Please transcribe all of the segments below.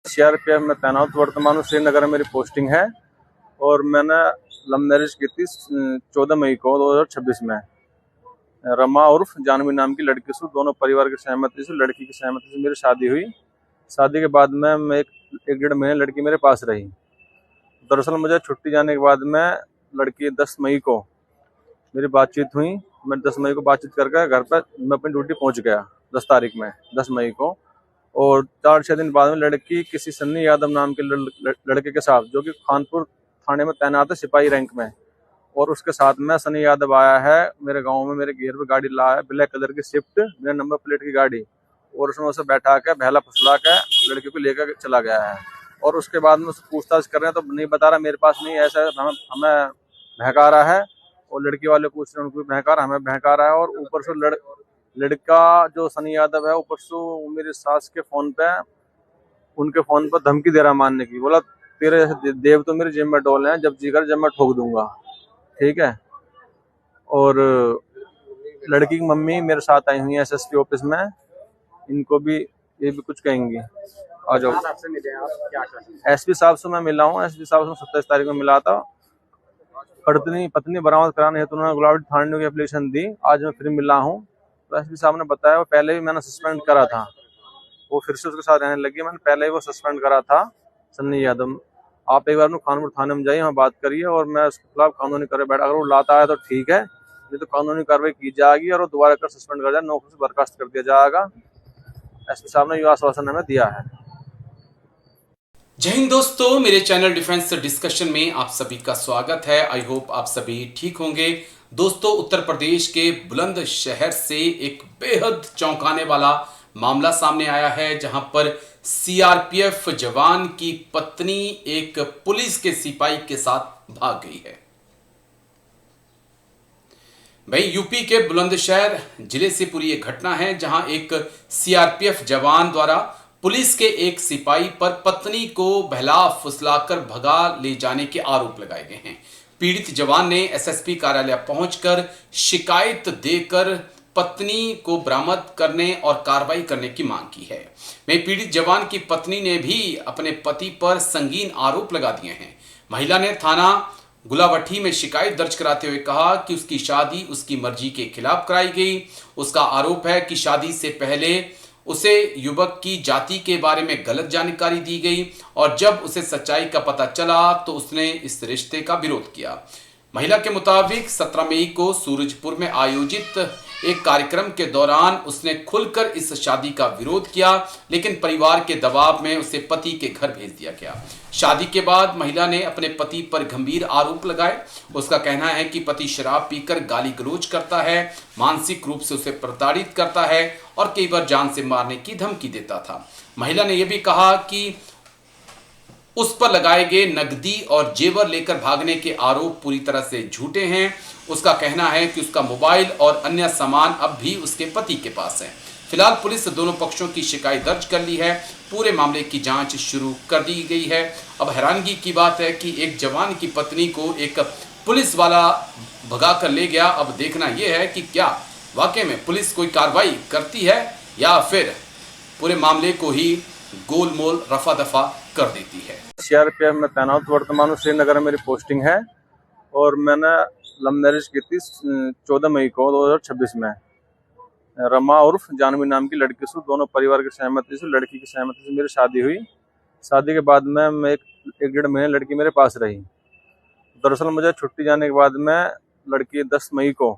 CRPF में तैनात वर्तमान हूँ। श्रीनगर में मेरी पोस्टिंग है और मैंने लव मैरिज की थी 14 मई को 2026 में रमा उर्फ जानवी नाम की लड़की से। दोनों परिवार की सहमति से, लड़की की सहमति से मेरी शादी हुई। शादी के बाद में मैं एक डेढ़ महीने लड़की मेरे पास रही। दरअसल मुझे छुट्टी जाने के बाद में लड़की 10 मई को मेरी बातचीत हुई। मैं 10 मई को बातचीत करके घर पर मैं अपनी ड्यूटी पहुंच गया 10 तारीख में 10 मई को। और 4-6 दिन बाद में लड़की किसी सन्नी यादव नाम के लड़के के साथ, जो कि खानपुर थाने में तैनात है सिपाही रैंक में, और उसके साथ में सनी यादव आया है मेरे गांव में। मेरे घेर पे गाड़ी लाया है, ब्लैक कलर की स्विफ्ट, मेरे नंबर प्लेट की गाड़ी, और उसमें उसे बैठा के बहला फुसला के लड़की को लेकर चला गया है। और उसके बाद में उससे पूछताछ कर रहे हैं तो नहीं बता रहा, मेरे पास नहीं, ऐसा हमें बहका रहा है। और लड़की वाले पूछ रहे हैं, उनको भी बहका रहा, हमें बहका रहा है। और ऊपर से लड़का जो सनी यादव है, ऊपर से मेरी सास के फोन पे, उनके फोन पर धमकी दे रहा मारने की। बोला तेरे देव तो मेरे जेब में डोले हैं, जब जीकर जब मैं ठोक दूंगा, ठीक है। और लड़की की मम्मी मेरे साथ आई हुई है एसएसपी ऑफिस में, इनको भी ये भी कुछ कहेंगी। आ जाओ। एसपी साहब से मैं मिला हूँ, एसपी साहब से 27 तारीख को मिला था। पत्नी बरामद कराने हेतु उन्होंने गुलाबी थाने की एप्लीकेशन दी। आज मैं फिर मिला हूँ तो एसपी साहब ने बताया वो पहले भी मैंने सस्पेंड करा था, वो फिर से उसके साथ रहने लगी। मैंने पहले ही वो सस्पेंड करा था सन्नी यादव। आप एक बार खानपुर थाने में जाइए, वहाँ बात करिए और मैं उसके खिलाफ कानूनी कार्रवाई बैठा। अगर वो लाता है तो ठीक है, नहीं तो कानूनी कार्रवाई की जाएगी और वो दोबारा कर सस्पेंड कर जाए, नौकरी से बर्खास्त कर दिया जाएगा। एसपी साहब ने यह आश्वासन हमें दिया है। जय हिंद दोस्तों, मेरे चैनल डिफेंस डिस्कशन में आप सभी का स्वागत है। आई होप आप सभी ठीक होंगे। दोस्तों, उत्तर प्रदेश के बुलंदशहर से एक बेहद चौंकाने वाला मामला सामने आया है, जहां पर सीआरपीएफ जवान की पत्नी एक पुलिस के सिपाही के साथ भाग गई है। भाई, यूपी के बुलंदशहर जिले से पूरी एक घटना है, जहां एक सीआरपीएफ जवान द्वारा पुलिस के एक सिपाही पर पत्नी को बहला फुसलाकर भगा ले जाने के आरोप लगाए गए हैं। पीड़ित जवान ने एसएसपी कार्यालय पहुंचकर शिकायत देकर पत्नी को बरामद करने और कार्रवाई करने की मांग की है। वहीं पीड़ित जवान की पत्नी ने भी अपने पति पर संगीन आरोप लगा दिए हैं। महिला ने थाना गुलावठी में शिकायत दर्ज कराते हुए कहा कि उसकी शादी उसकी मर्जी के खिलाफ कराई गई। उसका आरोप है कि शादी से पहले उसे युवक की जाति के बारे में गलत जानकारी दी गई और जब उसे सच्चाई का पता चला तो उसने इस रिश्ते का विरोध किया। महिला के मुताबिक 17 मई को सूरजपुर में आयोजित एक कार्यक्रम के दौरान उसने खुलकर इस शादी का विरोध किया, लेकिन परिवार के दबाव में उसे पति के घर भेज दिया गया। शादी के बाद महिला ने अपने पति पर गंभीर आरोप लगाए। उसका कहना है कि पति शराब पीकर गाली गलौज करता है, मानसिक रूप से उसे प्रताड़ित करता है और कई बार जान से मारने की धमकी देता था। महिला ने यह भी कहा कि उस पर लगाए गए नकदी और जेवर लेकर भागने के आरोप पूरी तरह से झूठे हैं। उसका कहना है कि उसका मोबाइल और अन्य सामान अब भी उसके पति के पास है। फिलहाल पुलिस दोनों पक्षों की शिकायत दर्ज कर ली है। पूरे मामले की जांच शुरू कर दी गई है। अब हैरानगी की बात है कि एक जवान की पत्नी को एक पुलिस वाला भगा कर ले गया। अब देखना यह है कि क्या वाकई में पुलिस कोई कार्रवाई करती है या फिर पूरे मामले को ही गोलमोल रफा दफा कर देती है। सीआरपीएफ में तैनात वर्तमान श्रीनगर में मेरी पोस्टिंग है और मैंने लव मैरिज की थी 14 मई को 2026 में रमा उर्फ जानवी नाम की लड़की से। दोनों परिवार की सहमति से, लड़की की सहमति से मेरी शादी हुई। शादी के बाद में मैं एक डेढ़ महीने लड़की मेरे पास रही। दरअसल मुझे छुट्टी जाने के बाद में लड़की 10 मई को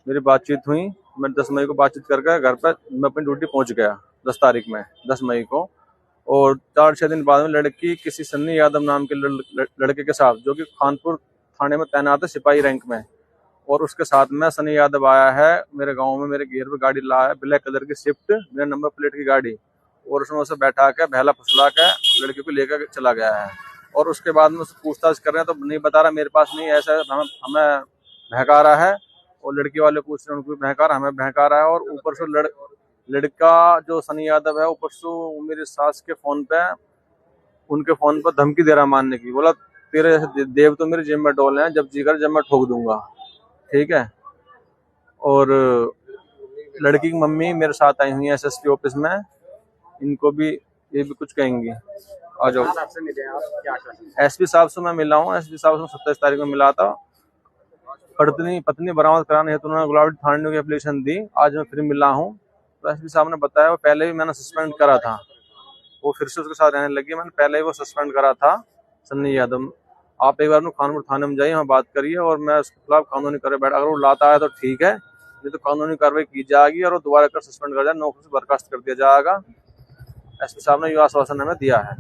मेरी बातचीत हुई। मैं 10 मई को बातचीत करके घर पर मैं अपनी ड्यूटी पहुंच गया 10 तारीख में 10 मई को। और 4-6 दिन बाद में लड़की किसी सन्नी यादव नाम के लड़के के साथ, जो कि खानपुर थाने में तैनात है सिपाही रैंक में, और उसके साथ में सनी यादव आया है मेरे गांव में। मेरे घेर पे गाड़ी लाया है, ब्लैक कलर की स्विफ्ट, मेरे नंबर प्लेट की गाड़ी, और उसमें उसे बैठा के बहला फुसला के लड़की को लेकर चला गया है। और उसके बाद में उससे पूछताछ कर रहे हैं तो नहीं बता रहा, मेरे पास नहीं, ऐसा हमें बहका रहा है। और लड़की वाले पूछ रहे हैं, उनको भी बहका रहा, हमें बहका रहा है। और ऊपर से लड़का जो सनी यादव है, ऊपर से मेरी सास के फोन पे, उनके फोन पर धमकी दे रहा मारने की। बोला तेरे देव तो मेरे जेब में डोले हैं, जब जीकर जब मैं ठोक दूंगा, ठीक है। और लड़की की मम्मी मेरे साथ आई हुई है एसएसपी ऑफिस में, इनको भी ये भी कुछ कहेंगी। आ जाओ। आपसे मिले हैं आप, क्या आश्वासन? एसपी साहब से मैं मिला हूँ, एसपी साहब से 27 तारीख को मिला था। पत्नी बरामद कराने हेतु उन्होंने गुलाबी थाने की एप्लीकेशन दी। आज मैं फिर मिला हूँ तो एसपी साहब ने बताया वो पहले भी मैंने सस्पेंड करा था, वो फिर से उसके साथ रहने लगी। मैंने पहले ही वो सस्पेंड करा था, सन्नी यादव। आप एक बार खानपुर थाने में जाइए, वहाँ बात करिए और मैं उसके खिलाफ कानूनी कार्रवाई बैठा। अगर वो लाता है तो ठीक है, नहीं तो कानूनी कार्रवाई की जाएगी और वो दोबारा कर सस्पेंड कर जाए, नौकरी से बर्खास्त कर दिया जाएगा। एसपी साहब ने ये आश्वासन हमें दिया है।